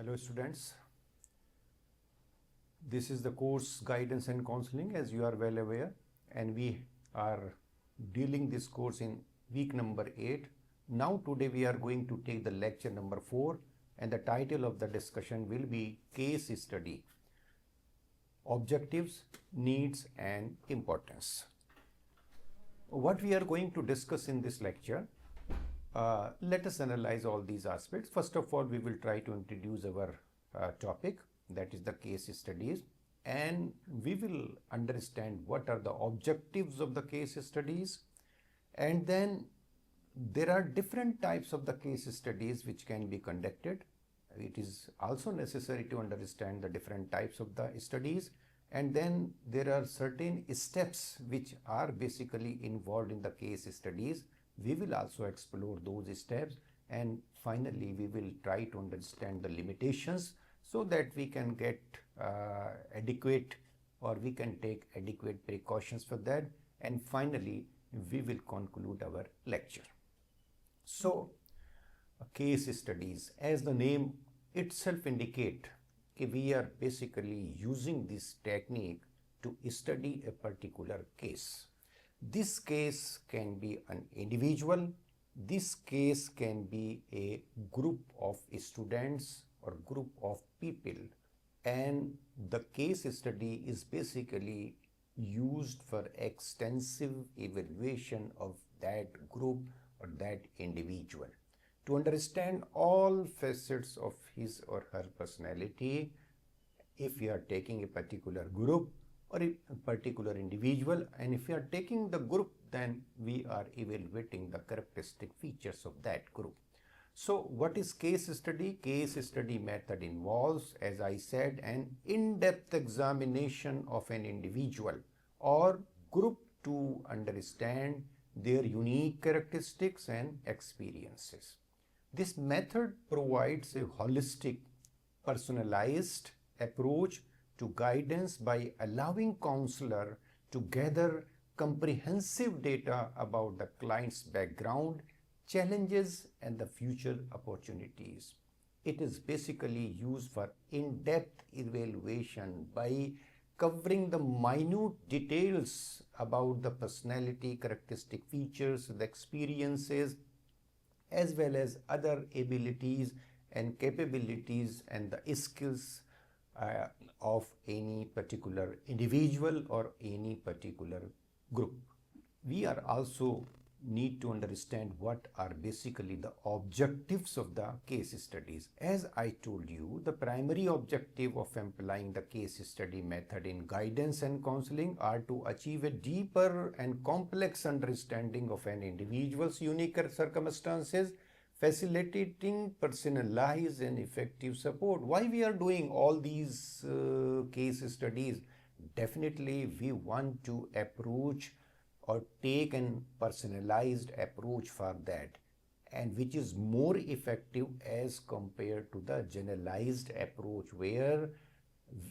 Hello students, this is the course Guidance and Counseling, as you are well aware, and we are dealing this course in week number 8. Now today we are going to take the lecture number 4, and the title of the discussion will be Case Study: Objectives, Needs and Importance. What we are going to discuss in this lecture, let us analyze all these aspects. First of all, we will try to introduce our topic, that is the case studies, and we will understand what are the objectives of the case studies, and then there are different types of the case studies which can be conducted. It is also necessary to understand the different types of the studies, and then there are certain steps which are basically involved in the case studies. We will also explore those steps, and finally we will try to understand the limitations so that we can get adequate, or we can take adequate precautions for that, and finally we will conclude our lecture. So case studies, as the name itself indicate, we are basically using this technique to study a particular case. This case can be an individual, this case can be a group of students or group of people, and the case study is basically used for extensive evaluation of that group or that individual to understand all facets of his or her personality. If we are taking a particular group or a particular individual, and if we are taking the group, then we are evaluating the characteristic features of that group. So what is case study? Case study method involves, as I said, an in-depth examination of an individual or group to understand their unique characteristics and experiences. This method provides a holistic, personalized approach to guidance by allowing counselor to gather comprehensive data about the client's background, challenges and the future opportunities. It is basically used for in-depth evaluation by covering the minute details about the personality, characteristic features, the experiences, as well as other abilities and capabilities and the skills of any particular individual or any particular group. We are also need to understand what are basically the objectives of the case studies. As I told you, the primary objective of employing the case study method in guidance and counseling are to achieve a deeper and complex understanding of an individual's unique circumstances, facilitating personalized and effective support. Why we are doing all these case studies? Definitely we want to approach or take a personalized approach for that, and which is more effective as compared to the generalized approach, where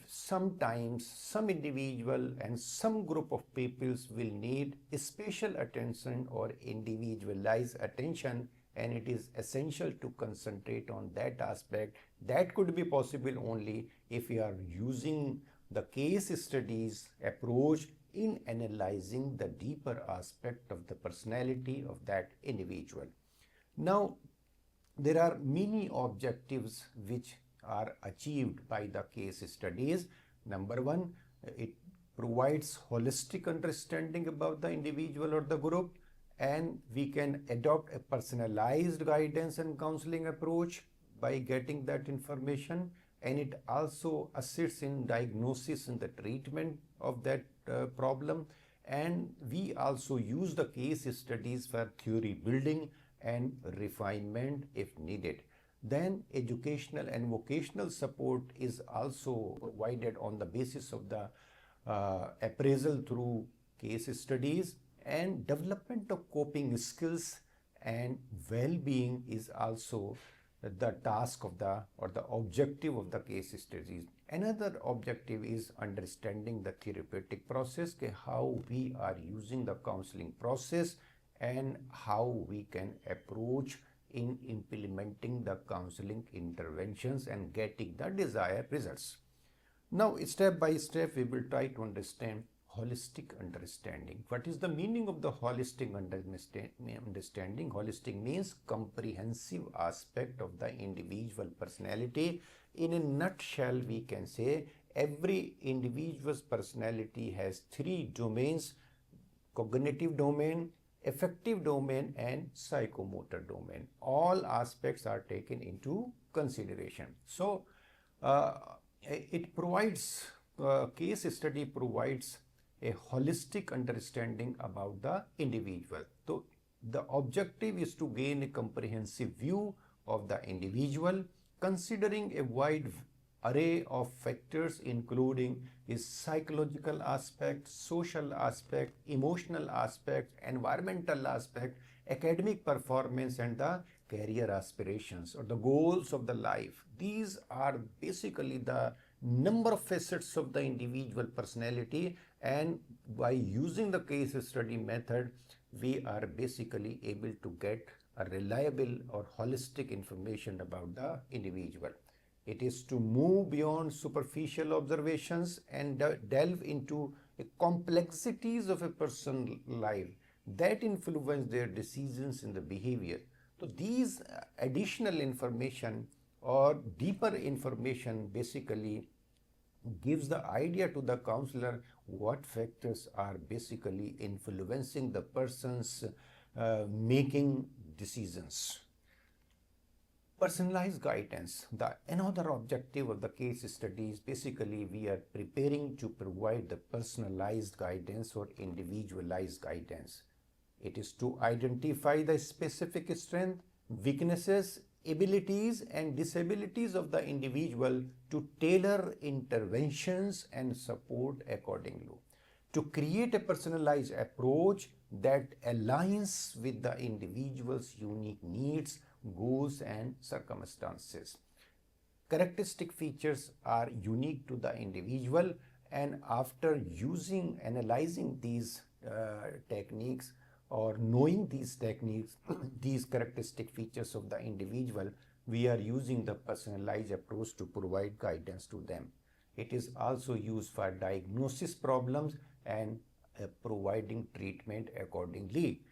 sometimes some individual and some group of peoples will need special attention or individualized attention, and it is essential to concentrate on that aspect. That could be possible only if we are using the case studies approach in analyzing the deeper aspect of the personality of that individual. Now, there are many objectives which are achieved by the case studies. Number one, it provides holistic understanding about the individual or the group, and we can adopt a personalized guidance and counseling approach by getting that information, and it also assists in diagnosis and the treatment of that problem. And we also use the case studies for theory building and refinement if needed. Then educational and vocational support is also provided on the basis of the appraisal through case studies, and development of coping skills and well-being is also the task of the or the objective of the case studies. Another objective is understanding the therapeutic process, how we are using the counseling process and how we can approach in implementing the counseling interventions and getting the desired results. Now, step by step, we will try to understand holistic understanding. What is the meaning of the holistic understanding? Holistic means comprehensive aspect of the individual personality. In a nutshell, we can say every individual's personality has three domains: cognitive domain, affective domain, and psychomotor domain. All aspects are taken into consideration. So, it provides, case study provides a holistic understanding about the individual. So, the objective is to gain a comprehensive view of the individual, considering a wide array of factors including his psychological aspect, social aspect, emotional aspect, environmental aspect, academic performance, and the career aspirations or the goals of the life. These are basically the number of facets of the individual personality, and by using the case study method, we are basically able to get a reliable or holistic information about the individual. It is to move beyond superficial observations and delve into the complexities of a person's life that influence their decisions and the behavior. So these additional information or deeper information basically gives the idea to the counselor what factors are basically influencing the person's making decisions. Personalized guidance. The another objective of the case study is basically we are preparing to provide the personalized guidance or individualized guidance. It is to identify the specific strength, weaknesses, abilities and disabilities of the individual to tailor interventions and support accordingly. To create a personalized approach that aligns with the individual's unique needs, goals and circumstances. Characteristic features are unique to the individual, and after analyzing these techniques or knowing these techniques, these characteristic features of the individual, we are using the personalized approach to provide guidance to them. It is also used for diagnosis problems and providing treatment accordingly.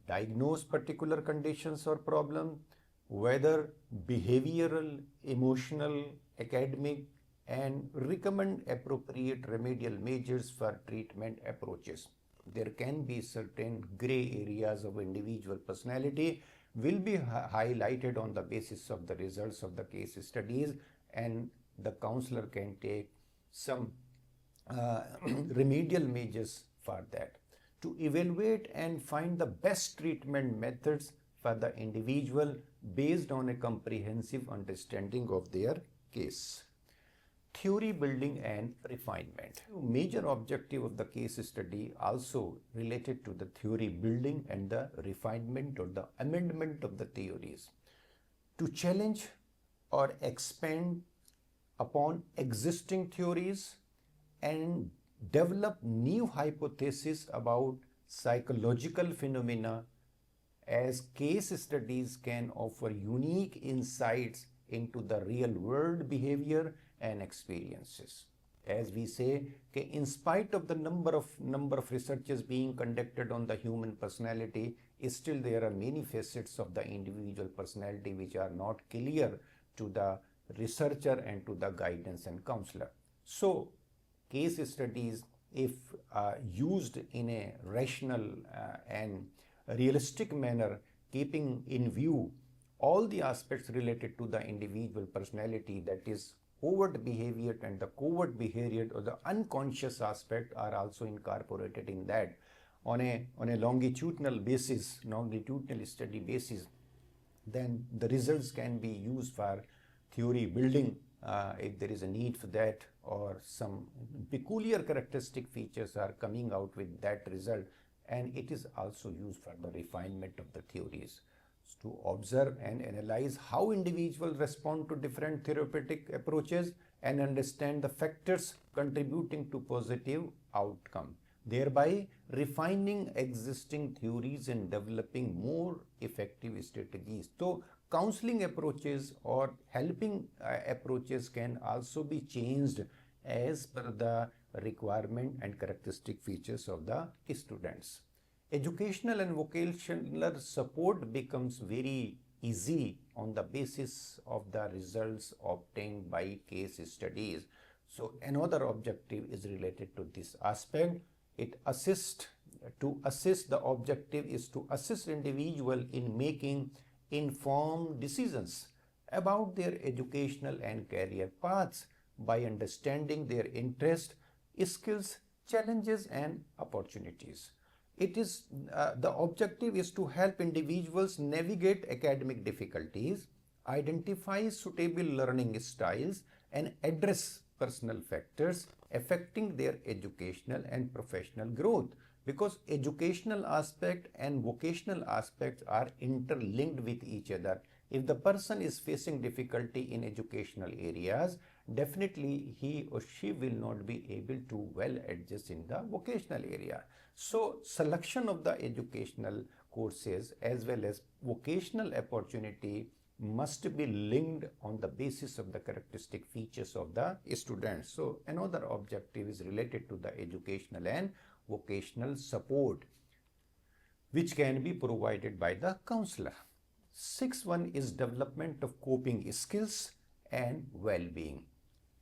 Diagnose particular conditions or problems, whether behavioral, emotional, academic, and recommend appropriate remedial measures for treatment approaches. There can be certain gray areas of individual personality will be highlighted on the basis of the results of the case studies, and the counselor can take some remedial measures for that. To evaluate and find the best treatment methods for the individual based on a comprehensive understanding of their case. Theory building and refinement. Major objective of the case study also related to the theory building and the refinement or the amendment of the theories. To challenge or expand upon existing theories and develop new hypotheses about psychological phenomena, as case studies can offer unique insights into the real world behavior and experiences. As we say, in spite of the number of researches being conducted on the human personality, still there are many facets of the individual personality which are not clear to the researcher and to the guidance and counselor. So, case studies, if used in a rational and realistic manner, keeping in view all the aspects related to the individual personality, that is overt behavior and the covert behavior or the unconscious aspect are also incorporated in that on a longitudinal basis, longitudinal study basis, then the results can be used for theory building if there is a need for that, or some peculiar characteristic features are coming out with that result, and it is also used for the refinement of the theories. To observe and analyze how individuals respond to different therapeutic approaches and understand the factors contributing to positive outcome. thereby refining existing theories and developing more effective strategies. So counseling approaches or helping approaches can also be changed as per the requirement and characteristic features of the students. Educational and vocational support becomes very easy on the basis of the results obtained by case studies. So another objective is related to this aspect. It assists to assist, the objective is to assist individual in making informed decisions about their educational and career paths by understanding their interest, skills, challenges and opportunities. It is the objective is to help individuals navigate academic difficulties, identify suitable learning styles and address personal factors affecting their educational and professional growth, because educational aspect and vocational aspects are interlinked with each other. If the person is facing difficulty in educational areas, definitely he or she will not be able to well adjust in the vocational area. So selection of the educational courses as well as vocational opportunity must be linked on the basis of the characteristic features of the students. So another objective is related to the educational and vocational support, which can be provided by the counselor. Sixth one is development of coping skills and well-being.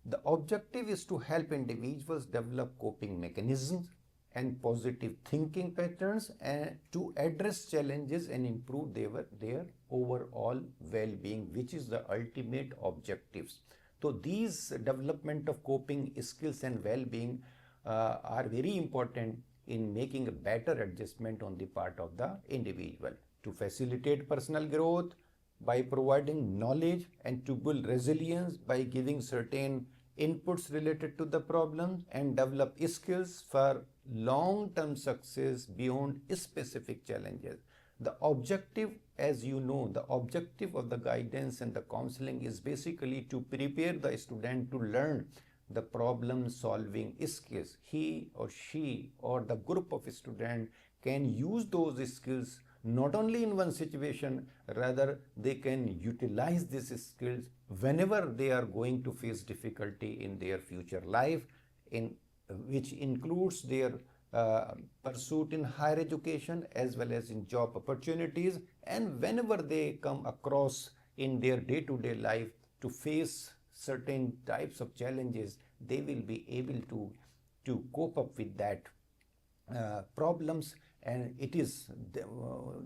The objective is to help individuals develop coping mechanisms and positive thinking patterns and to address challenges and improve their overall well-being, which is the ultimate objectives. So these development of coping skills and well-being are very important in making a better adjustment on the part of the individual. To facilitate personal growth by providing knowledge and to build resilience by giving certain inputs related to the problem and develop skills for long-term success beyond specific challenges. The objective, as you know, the objective of the guidance and the counseling is basically to prepare the student to learn the problem solving skills. He or she or the group of students can use those skills not only in one situation, rather they can utilize these skills whenever they are going to face difficulty in their future life, in which includes their pursuit in higher education as well as in job opportunities, and whenever they come across in their day-to-day life to face certain types of challenges, they will be able to cope up with that problems. And it is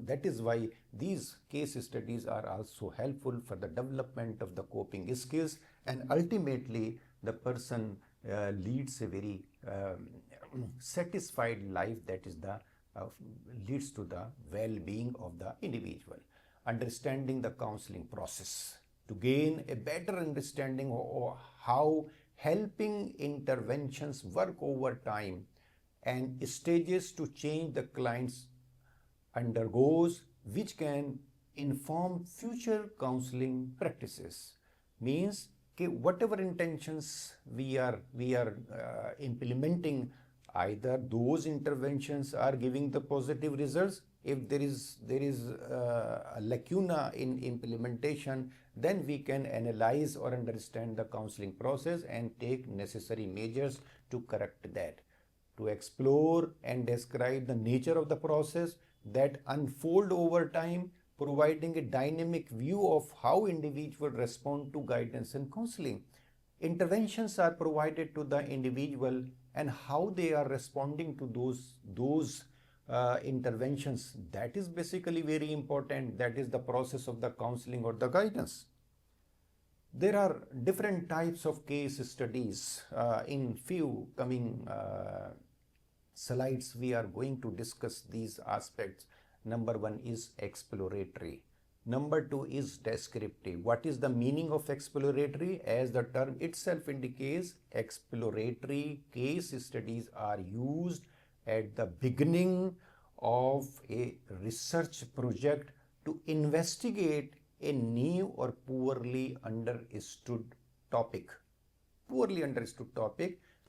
that is why these case studies are also helpful for the development of the coping skills, and ultimately the person leads a very satisfied life, that is the leads to the well-being of the individual. Understanding the counseling process to gain a better understanding of how helping interventions work over time and stages to change the clients undergoes, which can inform future counseling practices. Means whatever intentions we are implementing, either those interventions are giving the positive results. If there is a lacuna in implementation, then we can analyze or understand the counseling process and take necessary measures to correct that. To explore and describe the nature of the process that unfold over time, providing a dynamic view of how individuals respond to guidance and counseling. Interventions are provided to the individual and how they are responding to those interventions. That is basically very important. That is the process of the counseling or the guidance. There are different types of case studies. In few coming slides, we are going to discuss these aspects. Number one is exploratory. Number two is descriptive. What is the meaning of exploratory? As the term itself indicates, exploratory case studies are used at the beginning of a research project to investigate a new or poorly understood topic.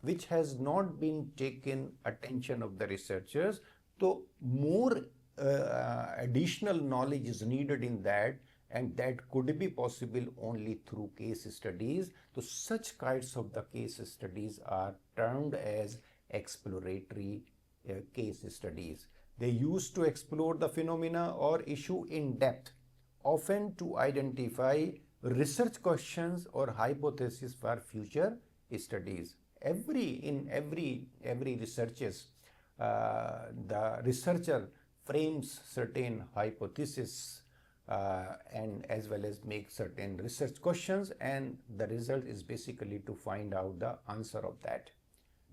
which has not been taken attention of the researchers. So more additional knowledge is needed in that, and that could be possible only through case studies. So such kinds of the case studies are termed as exploratory case studies. They used to explore the phenomena or issue in depth, often to identify research questions or hypotheses for future studies. Every researches, the researcher frames certain hypotheses and as well as make certain research questions, and the result is basically to find out the answer of that.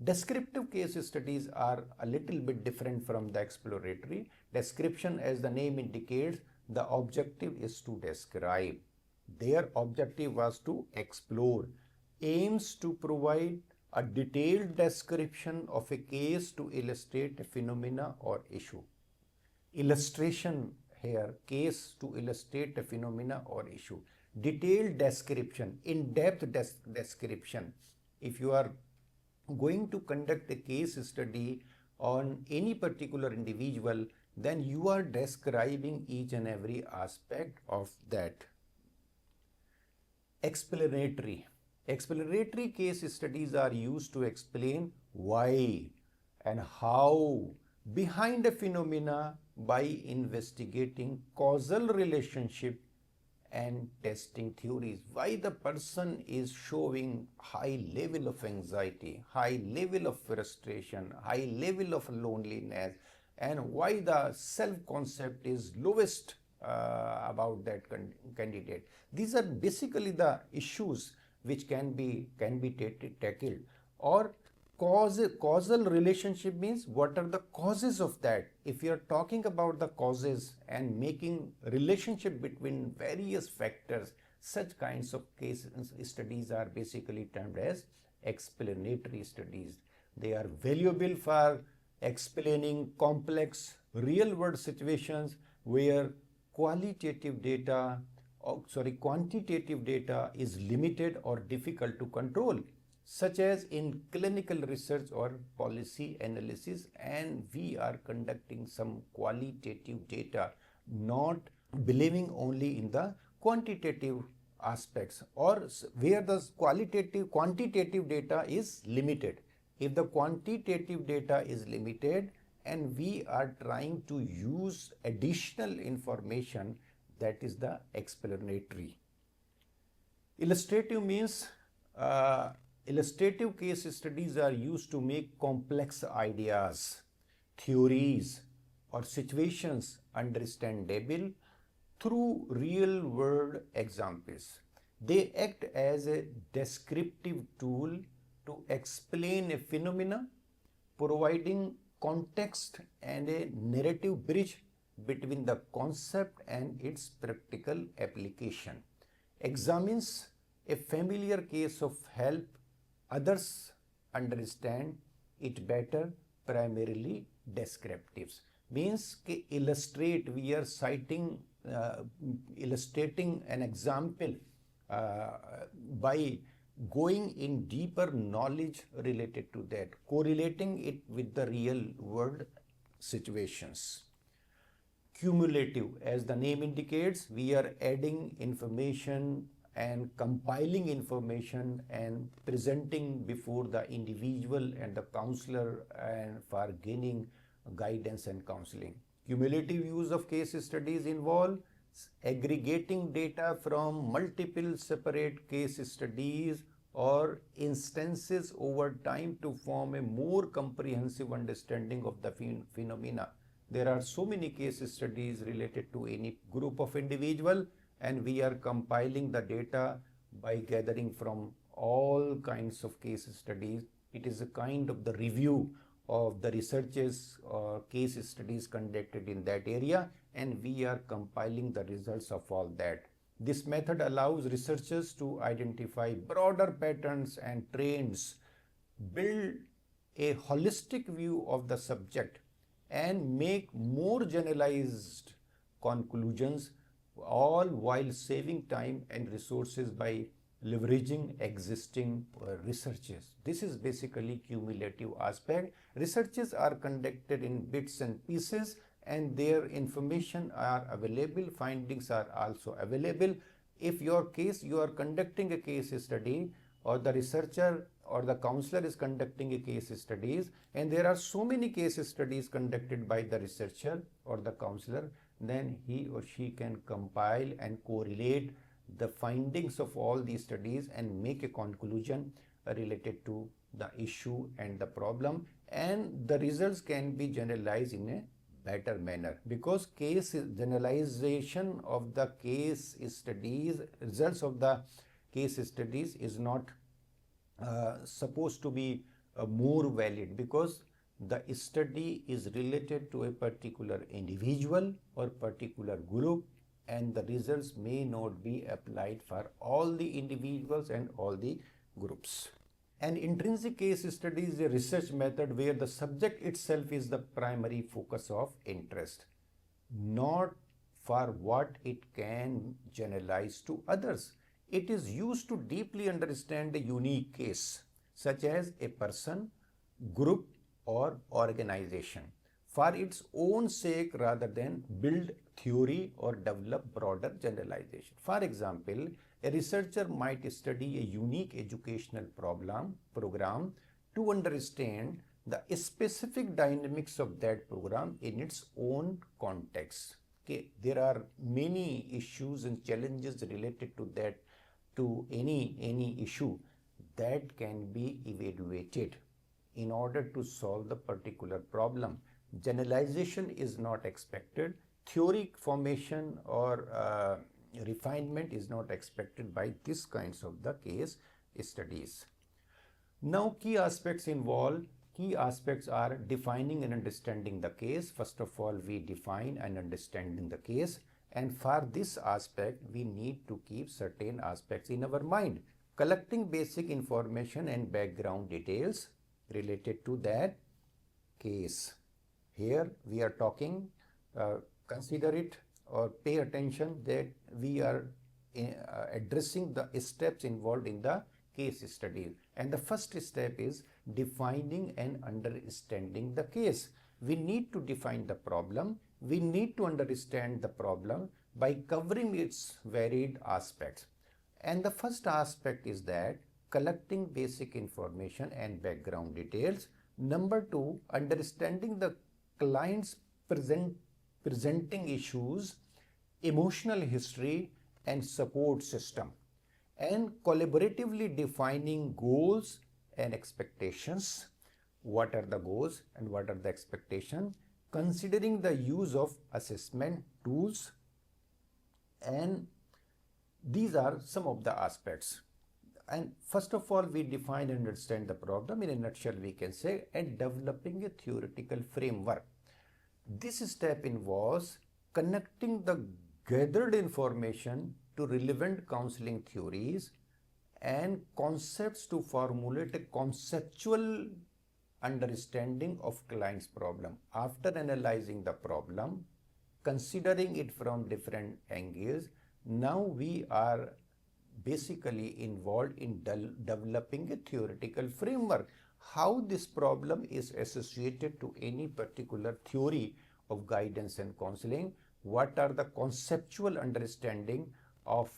Descriptive case studies are a little bit different from the exploratory. Description, as the name indicates, the objective is to describe. Their objective was to explore, aims to provide a detailed description of a case to illustrate a phenomena or issue. Illustration here, case to illustrate a phenomena or issue. Detailed description, in-depth description. If you are going to conduct a case study on any particular individual, then you are describing each and every aspect of that. Explanatory. Explanatory case studies are used to explain why and how behind a phenomena by investigating causal relationship and testing theories. Why the person is showing high level of anxiety, high level of frustration, high level of loneliness, and why the self-concept is lowest about that candidate. These are basically the issues which can be tackled. Or causal relationship means what are the causes of that. If you are talking about the causes and making relationship between various factors, such kinds of case studies are basically termed as explanatory studies. They are valuable for explaining complex real world situations where quantitative data is limited or difficult to control, such as in clinical research or policy analysis, and we are conducting some qualitative data, not believing only in the quantitative aspects, or where the quantitative data is limited. If the quantitative data is limited and we are trying to use additional information, that is the explanatory. Illustrative means illustrative case studies are used to make complex ideas, theories, or situations understandable through real world examples. They act as a descriptive tool to explain a phenomena, providing context and a narrative bridge between the concept and its practical application. Examines a familiar case of help others understand it better, primarily descriptives. Means illustrate, we are citing, illustrating an example by going in deeper knowledge related to that, correlating it with the real world situations. Cumulative, as the name indicates, we are adding information and compiling information and presenting before the individual and the counselor and for gaining guidance and counseling. Cumulative use of case studies involve aggregating data from multiple separate case studies or instances over time to form a more comprehensive understanding of the phenomena. There are so many case studies related to any group of individual, and we are compiling the data by gathering from all kinds of case studies. It is a kind of the review of the researches or case studies conducted in that area, and we are compiling the results of all that. This method allows researchers to identify broader patterns and trends, build a holistic view of the subject, and make more generalized conclusions, all while saving time and resources by leveraging existing researches. This is basically cumulative aspect. Researches are conducted in bits and pieces, and their information are available, findings are also available. If your case, you are conducting a case study, or the researcher or the counselor is conducting a case studies, and there are so many case studies conducted by the researcher or the counselor, then he or she can compile and correlate the findings of all these studies and make a conclusion related to the issue and the problem, and the results can be generalized in a better manner, because generalization of the case studies, results of the case studies is not supposed to be more valid, because the study is related to a particular individual or particular group, and the results may not be applied for all the individuals and all the groups. An intrinsic case study is a research method where the subject itself is the primary focus of interest, not for what it can generalize to others. It is used to deeply understand a unique case, such as a person, group, or organization, for its own sake rather than build theory or develop broader generalization. For example, a researcher might study a unique educational program to understand the specific dynamics of that program in its own context. Okay, there are many issues and challenges related to that, to any issue that can be evaluated in order to solve the particular problem. Generalization is not expected. Theory formation or refinement is not expected by this kinds of the case studies. Now, key aspects involved. Key aspects are defining and understanding the case. First of all, we define and understanding the case. And for this aspect, we need to keep certain aspects in our mind. Collecting basic information and background details related to that case. Here we are talking, consider it or pay attention that we are addressing the steps involved in the case study. And the first step is defining and understanding the case. We need to define the problem. We need to understand the problem by covering its varied aspects. And the first aspect is that collecting basic information and background details. Number two, understanding the client's presenting issues, emotional history, and support system. And collaboratively defining goals and expectations. What are the goals and what are the expectations? Considering the use of assessment tools, and these are some of the aspects. And first of all, we define and understand the problem. In a nutshell, we can say, and developing a theoretical framework. This step involves connecting the gathered information to relevant counseling theories and concepts to formulate a conceptual understanding of client's problem. After analyzing the problem, considering it from different angles, now we are basically involved in developing a theoretical framework. How this problem is associated to any particular theory of guidance and counseling, what are the conceptual understanding of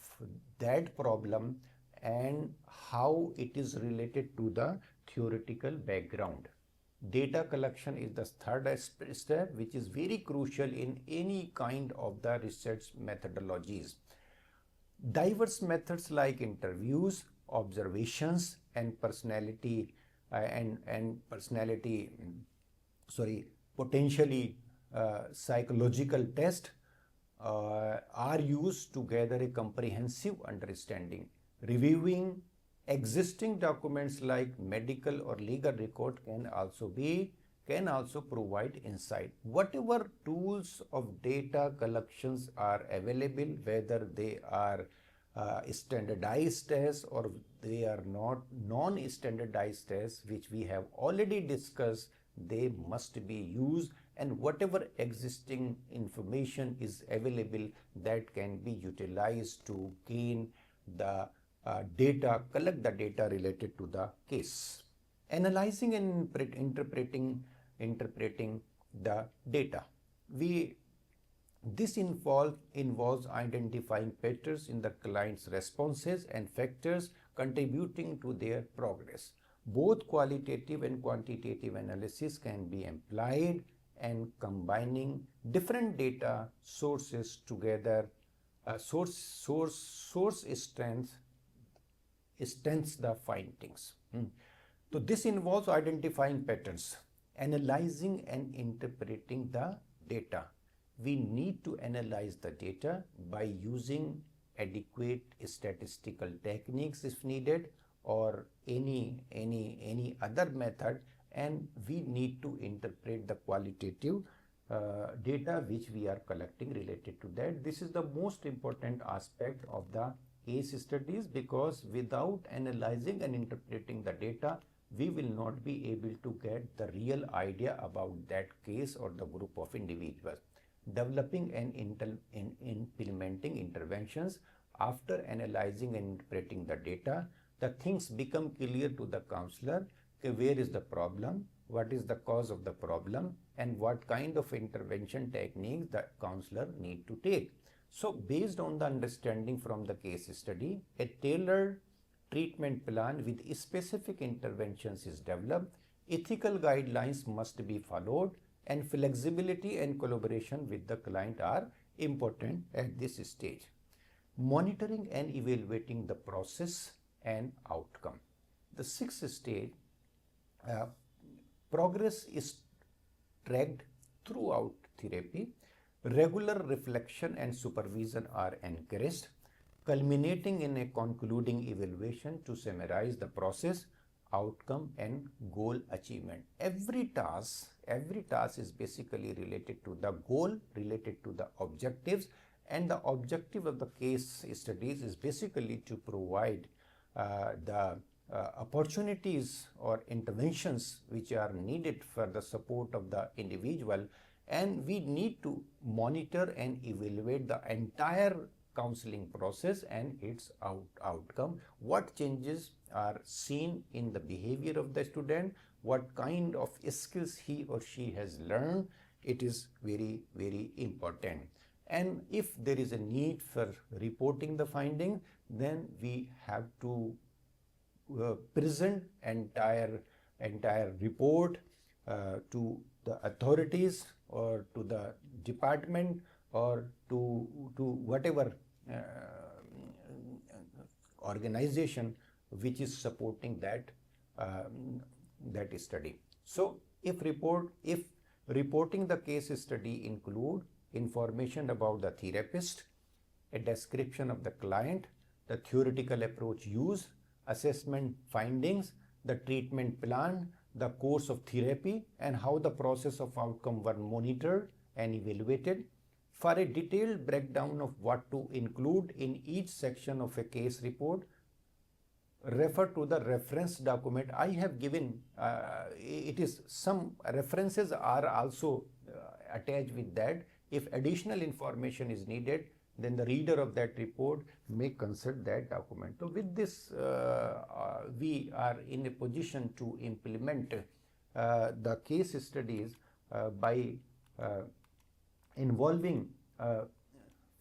that problem, and how it is related to the theoretical background. Data collection is the third step, which is very crucial in any kind of the research methodologies. Diverse methods like interviews, observations, and potentially psychological test are used to gather a comprehensive understanding. Reviewing existing documents like medical or legal record can also provide insight. Whatever tools of data collections are available, whether they are standardized tests or they are not non-standardized tests, which we have already discussed, they must be used, and whatever existing information is available, that can be utilized to gain the data, collect the data related to the case. Analyzing and interpreting the data. This involves identifying patterns in the client's responses and factors contributing to their progress. Both qualitative and quantitative analysis can be applied, and combining different data sources together, source strengthens the findings. So this involves identifying patterns, analyzing and interpreting the data. We need to analyze the data by using adequate statistical techniques if needed, or any other method, and we need to interpret the qualitative data which we are collecting related to that. This is the most important aspect of the case studies, because without analyzing and interpreting the data, we will not be able to get the real idea about that case or the group of individuals. Developing and implementing interventions after analyzing and interpreting the data, the things become clear to the counselor. Where is the problem, what is the cause of the problem, and what kind of intervention techniques the counselor need to take. So based on the understanding from the case study, a tailored treatment plan with specific interventions is developed. Ethical guidelines must be followed, and flexibility and collaboration with the client are important at this stage. Monitoring and evaluating the process and outcome. The sixth stage, progress is tracked throughout therapy. Regular reflection and supervision are encouraged, culminating in a concluding evaluation to summarize the process, outcome, and goal achievement. Every task is basically related to the goal, related to the objectives, and the objective of the case studies is basically to provide the opportunities or interventions which are needed for the support of the individual, and we need to monitor and evaluate the entire counseling process and its outcome. What changes are seen in the behavior of the student, what kind of skills he or she has learned, it is very, very important. And if there is a need for reporting the finding, then we have to present entire report to the authorities or to the department or to whatever organization which is supporting that study. So if reporting the case study include information about the therapist, a description of the client, the theoretical approach used, assessment findings, the treatment plan, the course of therapy, and how the process of outcome were monitored and evaluated. For a detailed breakdown of what to include in each section of a case report, refer to the reference document. I have given, some references are also attached with that. If additional information is needed, then the reader of that report may consult that document. So with this, we are in a position to implement the case studies by involving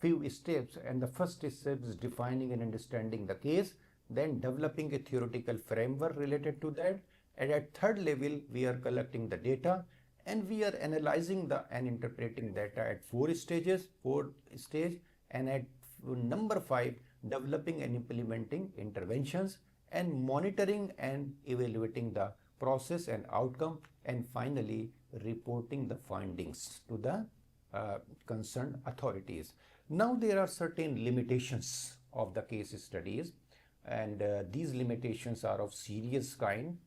few steps. And the first step is defining and understanding the case, then developing a theoretical framework related to that. And at third level, we are collecting the data, and we are analyzing and interpreting data at four stage, and at number 5, developing and implementing interventions, and monitoring and evaluating the process and outcome, and finally reporting the findings to the concerned authorities. Now there are certain limitations of the case studies, and these limitations are of serious kind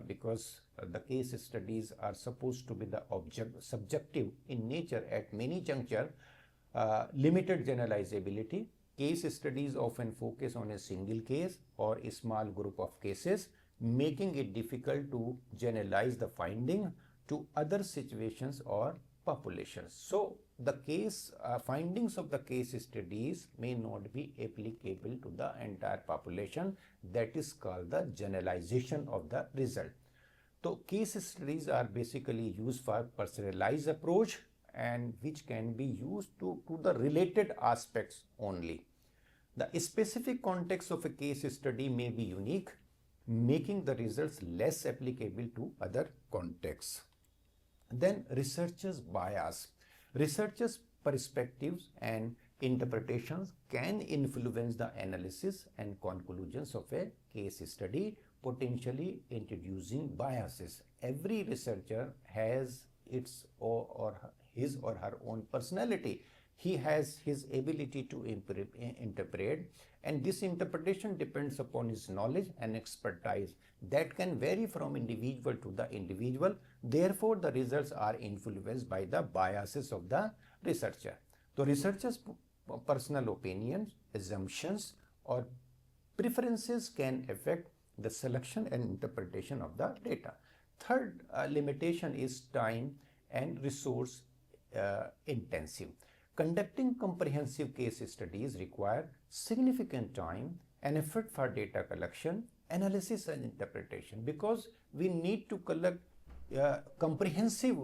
because the case studies are supposed to be the subjective in nature at many juncture. Limited generalizability. Case studies often focus on a single case or a small group of cases, making it difficult to generalize the finding to other situations or populations. So the case findings of the case studies may not be applicable to the entire population. That is called the generalization of the result. So case studies are basically used for personalized approach and which can be used to the related aspects only. The specific context of a case study may be unique, making the results less applicable to other contexts. Then researchers' bias. Researchers' perspectives and interpretations can influence the analysis and conclusions of a case study, potentially introducing biases. Every researcher has its or his or her own personality. He has his ability to interpret, and this interpretation depends upon his knowledge and expertise that can vary from individual to the individual. Therefore, the results are influenced by the biases of the researcher. The researcher's personal opinions, assumptions, or preferences can affect the selection and interpretation of the data. Third limitation is time and resource intensive. Conducting comprehensive case studies require significant time and effort for data collection, analysis and interpretation, because we need to collect comprehensive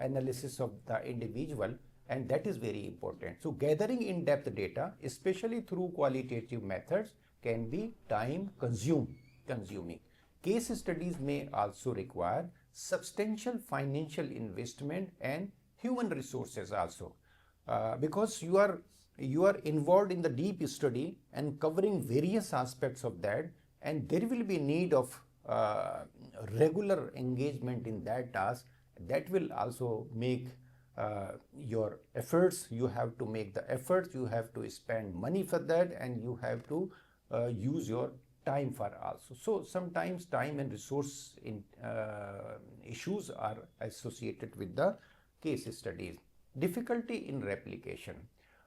analysis of the individual, and that is very important. So gathering in-depth data, especially through qualitative methods, can be time consuming. Case studies may also require substantial financial investment and human resources also. Because you are involved in the deep study and covering various aspects of that, and there will be need of regular engagement in that task. That will also make your efforts. You have to make the efforts, you have to spend money for that, and you have to use your time for also. So sometimes time and resource issues are associated with the case studies. Difficulty in replication.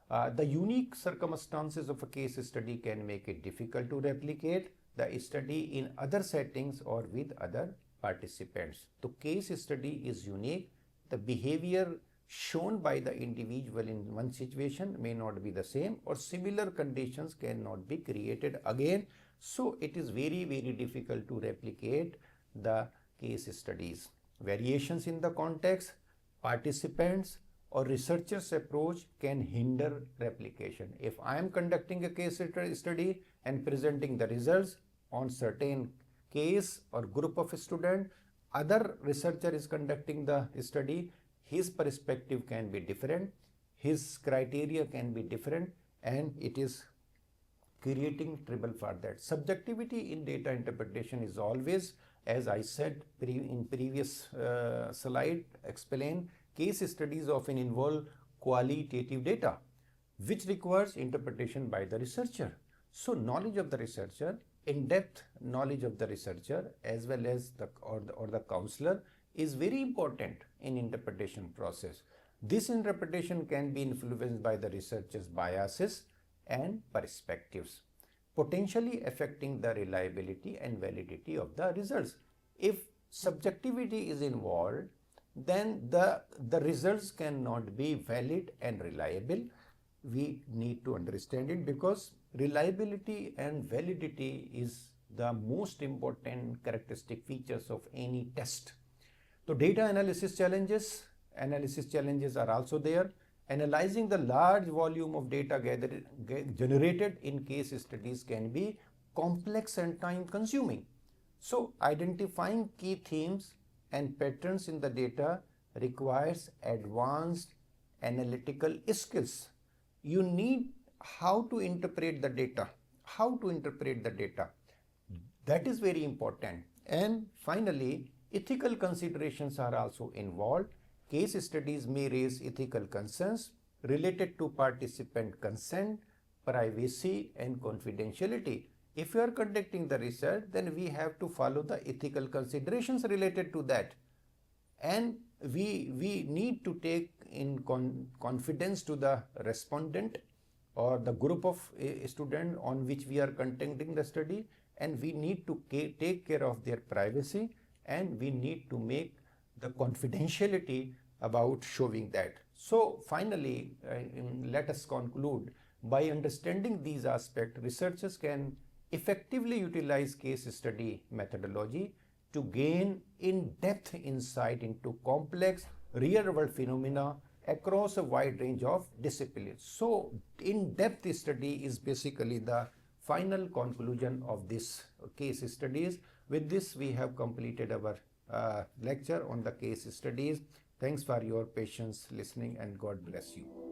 The unique circumstances of a case study can make it difficult to replicate the study in other settings or with other participants. The case study is unique. The behavior shown by the individual in one situation may not be the same, or similar conditions cannot be created again. So it is very, very difficult to replicate the case studies. Variations in the context, participants, or researchers' approach can hinder replication. If I am conducting a case study and presenting the results on certain case or group of students, other researcher is conducting the study, his perspective can be different, his criteria can be different, and it is creating trouble for that. Subjectivity in data interpretation is always, as I said in previous slide, explain, case studies often involve qualitative data, which requires interpretation by the researcher. So knowledge of the researcher, in-depth knowledge of the researcher as well as the counselor is very important in interpretation process. This interpretation can be influenced by the researcher's biases and perspectives, potentially affecting the reliability and validity of the results. If subjectivity is involved, then the results cannot be valid and reliable. We need to understand it, because reliability and validity is the most important characteristic features of any test. So data analysis challenges are also there. Analyzing the large volume of data generated in case studies can be complex and time consuming. So identifying key themes and patterns in the data requires advanced analytical skills. You need how to interpret the data. That is very important. And finally, ethical considerations are also involved. Case studies may raise ethical concerns related to participant consent, privacy, and confidentiality. If you are conducting the research, then we have to follow the ethical considerations related to that. And we need to take in confidence to the respondent or the group of students on which we are conducting the study, and we need to take care of their privacy, and we need to make the confidentiality about showing that. So finally, let us conclude. By understanding these aspects, researchers can effectively utilize case study methodology to gain in-depth insight into complex real-world phenomena across a wide range of disciplines. So in-depth study is basically the final conclusion of this case studies. With this, we have completed our lecture on the case studies. Thanks for your patience listening, and God bless you.